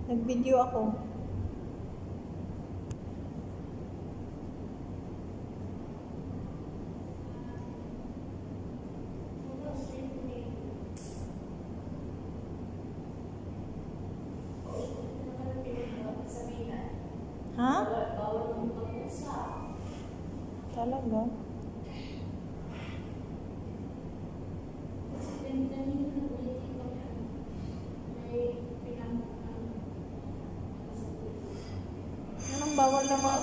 Nag-video ako. Ha? Talaga? Anong bawal na mga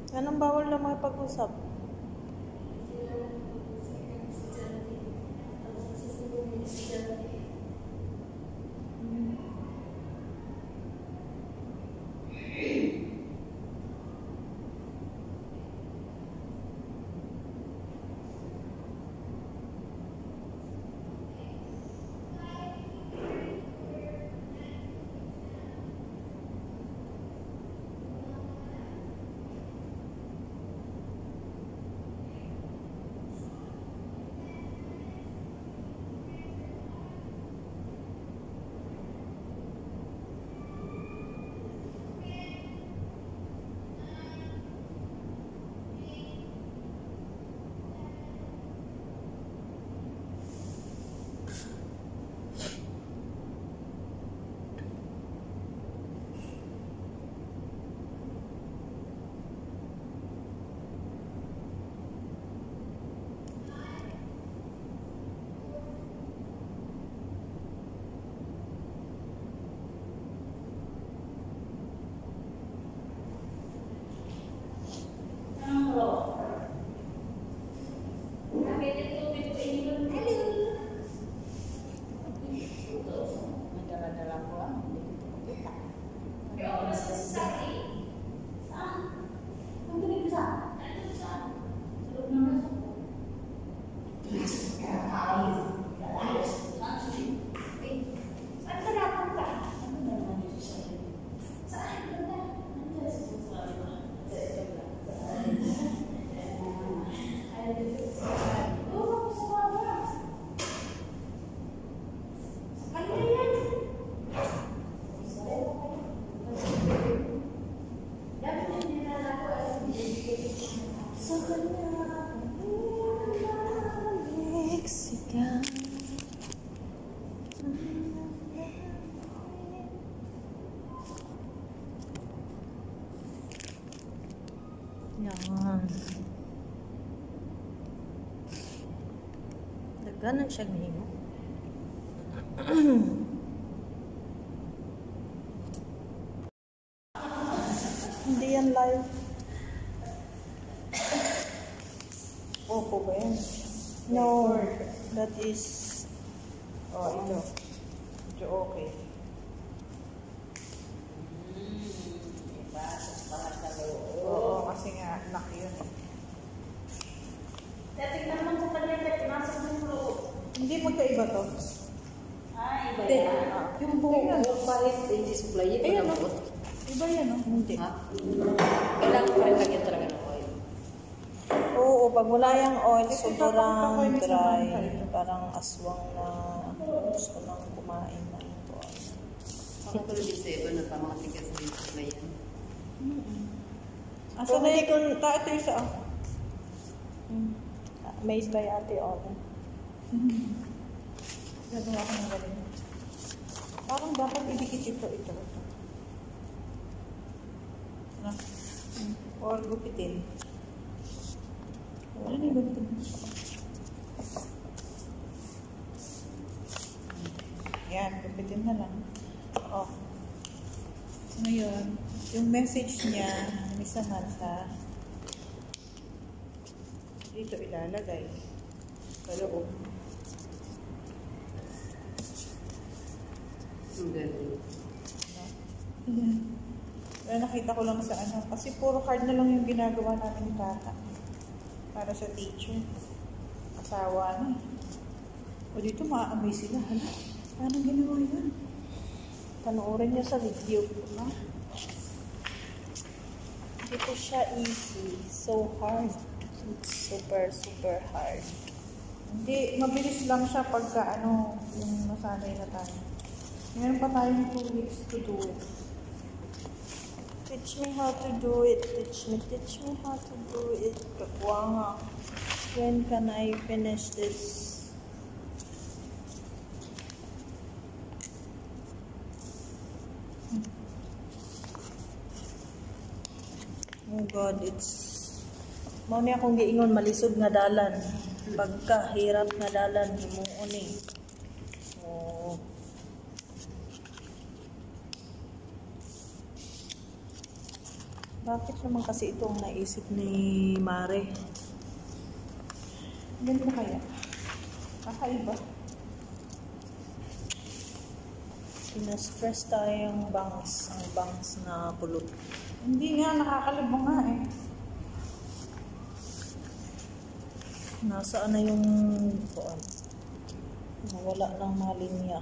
Anong bawal na mga pag-usap? Yan. Nagganan siya ngayon. Hindi yan live. Opo ba yan? No, that is... Oh, ito. Medyo okay. Oo, kasi nga, laki yun eh. Tingnan mo sa kanya, nasa dulo. Hindi magkaiba to. Ay, iba yan. Yung buhok Yung palit yung display, ito na po. Iba yan, no? Hindi. Kailangan pa rin lagyan talaga ng oil. Oo, pag wala yung oil, sobrang dry. Parang aswang na gusto nang kumain na ito. Ako tuloy din sa iba na tamang tigas sa display yan. Asa na yung ito yung sa... Amazed by Ate Ola. Gagawa ko ng galing. Parang dapat idikit ito. Na? Or gupitin. Ano yung gupitin? Yan, gupitin na lang. Oh. Ngayon, yung message niya ni Samantha, dito ilalagay sa loob. Ang galing. Pero nakita ko lang sa ano, kasi puro card na lang yung ginagawa namin ni Tata para sa teacher. Asawa na. O dito ma-amaze sila. Hala, paano ginawa yun? Panoorin niya sa video ko na. Hindi po siya easy. So hard. It's super, super hard. Hindi, mabilis lang siya pagka ano, yung nasanay na tayo. Meron pa tayong 2 weeks to do it. Teach me how to do it. Teach me how to do it. Kakwa nga. When can I finish this? Oh God, it's... Mauni akong giingon, malisod nga dalan. Pagka hirap nga dalan, himuon eh. Oh. Bakit naman kasi ito ang naisip ni Mare? Ganito kaya? Kakaiba. Pina-stress tayong bangs, ang bangs na pulot. Hindi nga, nakakalibang nga eh. Nasaan na yung kuan? Nawala ng mga linya.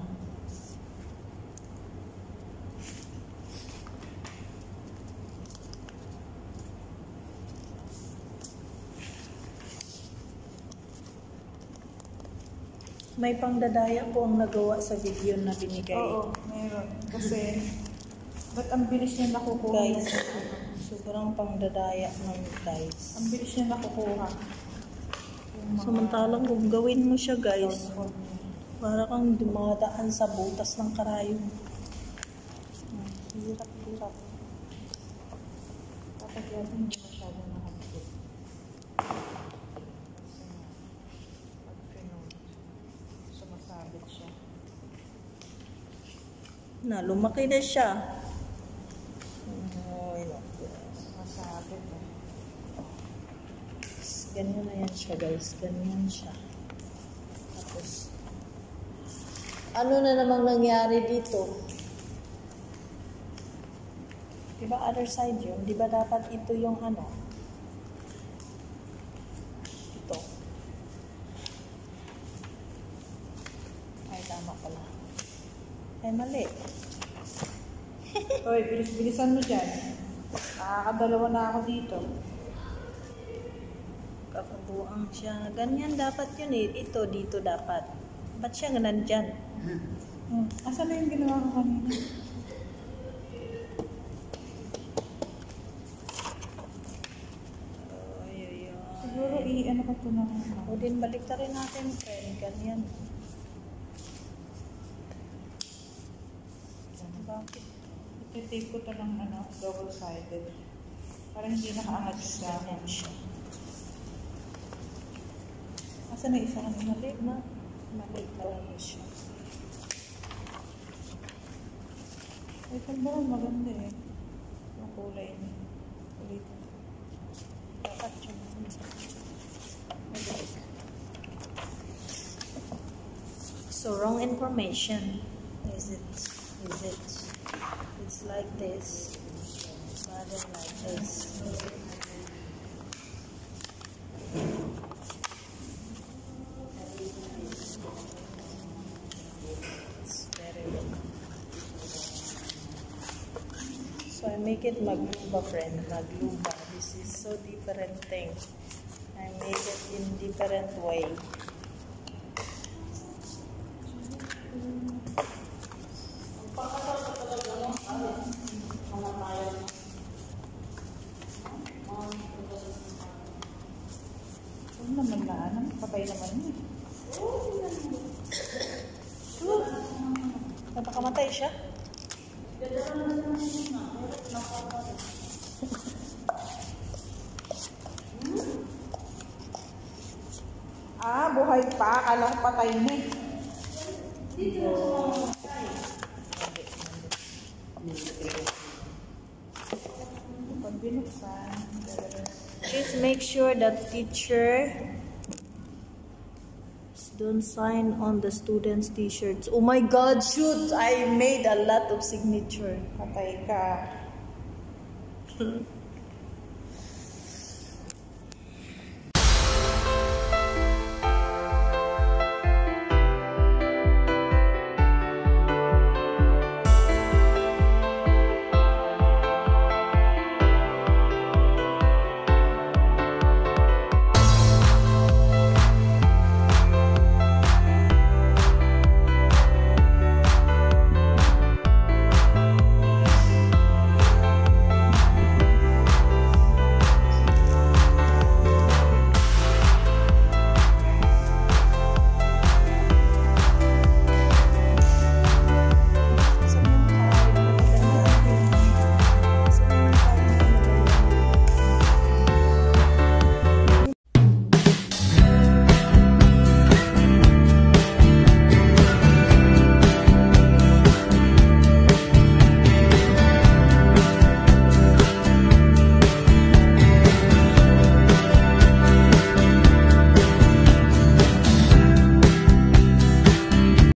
May pangdadaya po ang nagawa sa video na binigay. Oo, meron. Kasi, ba't ang bilis niya nakukuha? Guys, sobrang pangdadaya ng guys. Ang bilis niya nakukuha. Samantalang kung gawin mo siya guys, para kang dumadaan sa butas ng karayom. Hirap. Kapag yan, hindi masyado nakakit. Pag pinod, sumasabit siya. Lumaki na siya. Sumasabit eh. Ganyan na yan siya guys. Ganyan siya. Tapos, ano na namang nangyari dito? Diba other side yun? Diba dapat ito yung ano? Ito. Ay, tama pala. Ay, mali. Hoy, bilis-bilisan mo dyan. Nakakadalawa na ako dito. Kakabuang siya. Ganyan dapat yun eh. Ito, dito dapat. Ba't siya nga nandyan? Asan na yung ginawa ko kanina? Siguro i-ano ko ito naman. O din, balik na rin natin, friend. Ganyan. Bakit? Ito-tape ko ito ng double-sided. Parang hindi nakaangat siya. Ganyan siya. Asa na isa kami? Mali na. Mali talaga siya. Ay, tambaran maganda eh. Yung kulay niya. Ulit. Dapat siya. So, wrong information. Is it? It's like this. Rather like this. So I make it magluba, friend. Magluba. This is so different thing. I make it in different way. Ano naman na? Patay naman niya. Napakamatay siya? Buhay pa. Akala ko patay na eh. Pag binuksan, please make sure that teacher don't sign on the students' t-shirts. Oh my God, shoot! I made a lot of signature. Patay ka.